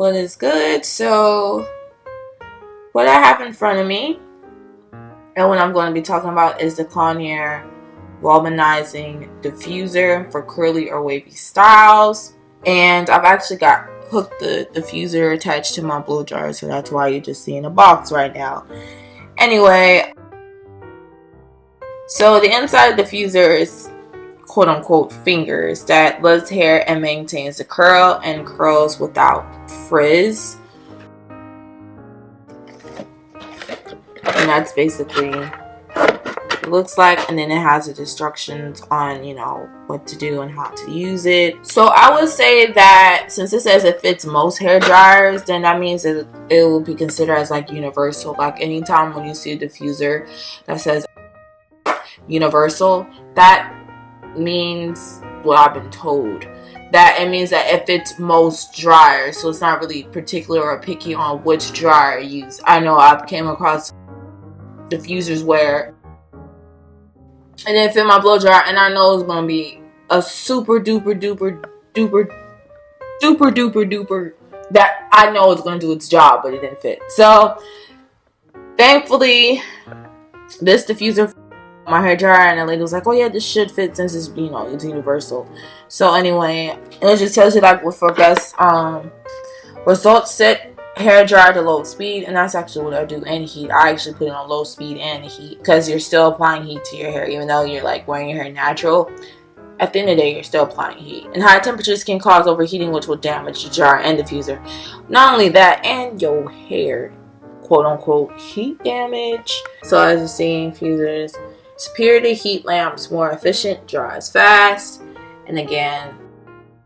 What is good? So, what I have in front of me, and what I'm going to be talking about, is the Conair Volumizing Diffuser for curly or wavy styles. And I've actually got hooked the diffuser attached to my blow dryer, so that's why you're just seeing a box right now. Anyway, so the inside of the diffuser is quote-unquote fingers that lets hair and maintains the curl and curls without frizz. And that's basically what it looks like. And then it has the instructions on, you know, what to do and how to use it. So I would say that since it says it fits most hair dryers, then that means that it will be considered as like universal. Like anytime when you see a diffuser that says universal, that means what I've been told, that it means that it fits most dryers. So it's not really particular or picky on which dryer you use. I know I've came across diffusers where it didn't fit my blow dryer, and I know it's gonna be a super duper duper that I know it's gonna do its job, but it didn't fit. So thankfully this diffuser, my hair dryer, and the lady was like, oh yeah, this should fit since it's, you know, it's universal. So anyway, it just tells you like for best results, set hair dryer to low speed, and that's actually what I do, and heat. I actually put it on low speed and heat because you're still applying heat to your hair, even though you're like wearing your hair natural. At the end of the day, you're still applying heat, and high temperatures can cause overheating, which will damage the dryer and diffuser. Not only that, and your hair, quote unquote, heat damage. So as you're seeing, diffusers, superior to heat lamps, more efficient, dries fast. And again,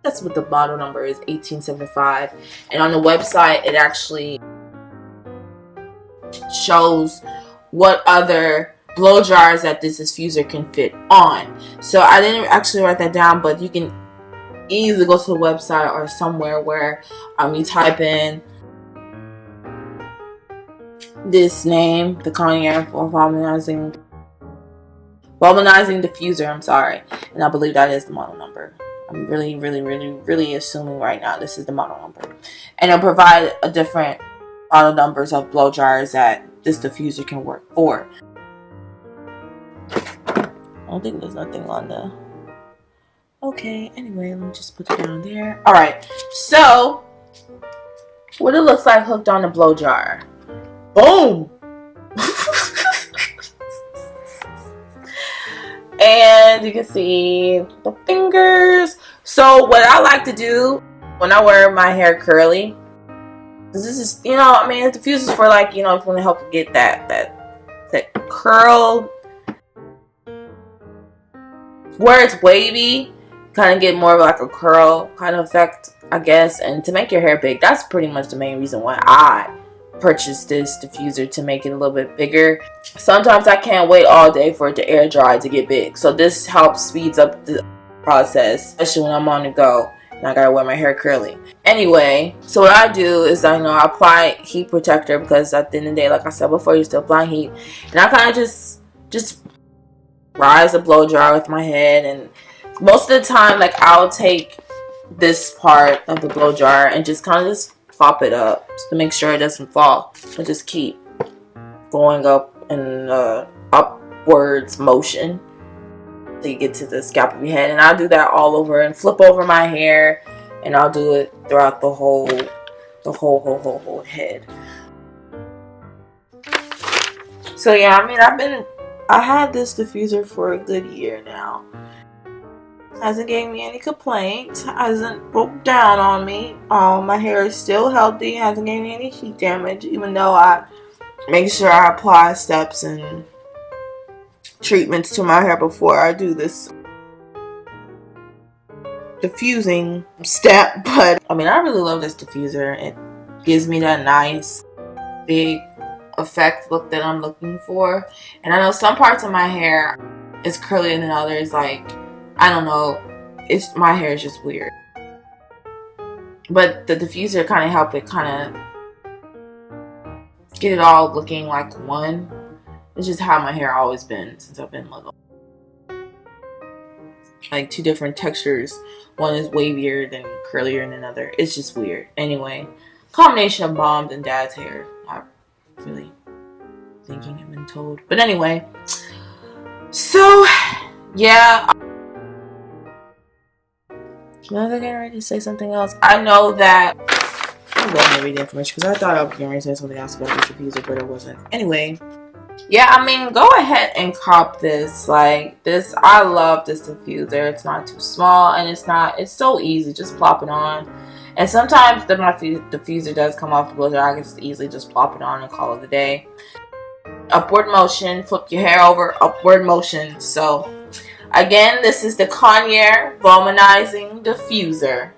that's what the model number is, 1875. And on the website, it actually shows what other blow dryers that this diffuser can fit on. So I didn't actually write that down, but you can easily go to the website or somewhere where you type in this name, the Conair Volumizing Diffuser, I'm sorry, and I believe that is the model number. I'm really assuming right now this is the model number, and it'll provide a different model numbers of blow dryers that this diffuser can work for. I don't think there's nothing on the. Okay, anyway, let me just put it down there. All right, so what it looks like hooked on the blow dryer. Boom. And you can see the fingers. So what I like to do when I wear my hair curly, this is, you know, I mean, the diffuser for, like, you know, if you want to help get that curl, where it's wavy, kind of get more of like a curl kind of effect, I guess, and to make your hair big. That's pretty much the main reason why I purchased this diffuser, to make it a little bit bigger. Sometimes I can't wait all day for it to air dry to get big, so this helps speeds up the process, especially when I'm on the go and I gotta wear my hair curly. Anyway, so what I do is I apply heat protector, because at the end of the day, like I said before, you're still applying heat, and I kind of just rise the blow dryer with my head. And most of the time, like, I'll take this part of the blow dryer and just kind of just pop it up just to make sure it doesn't fall, and just keep going up in upwards motion till you get to the scalp of your head. And I'll do that all over and flip over my hair, and I'll do it throughout the whole head. So yeah, I mean, I had this diffuser for a good year now. Hasn't gave me any complaints, hasn't broke down on me. My hair is still healthy, hasn't gave me any heat damage, even though I make sure I apply steps and treatments to my hair before I do this diffusing step. But I mean, I really love this diffuser. It gives me that nice big effect look that I'm looking for. And I know some parts of my hair is curlier than others, like, I don't know, my hair is just weird. But the diffuser kind of helped it kind of get it all looking like one. It's just how my hair always been since I've been little. Like, two different textures. One is wavier than curlier than another. It's just weird. Anyway, combination of mom's and dad's hair. Not really thinking I've been told. But anyway. So, yeah. Was I getting ready to say something else? I know that. I'm going to read the information because I thought I was getting ready to say something else about this diffuser, but it wasn't. Anyway. Yeah, I mean, go ahead and cop this. Like, this, I love this diffuser. It's not too small, and it's so easy. Just plop it on. And sometimes my diffuser does come off the blower. I can just easily just plop it on and call it a day. Upward motion, flip your hair over, upward motion. So, again, this is the Conair Volumizing Diffuser.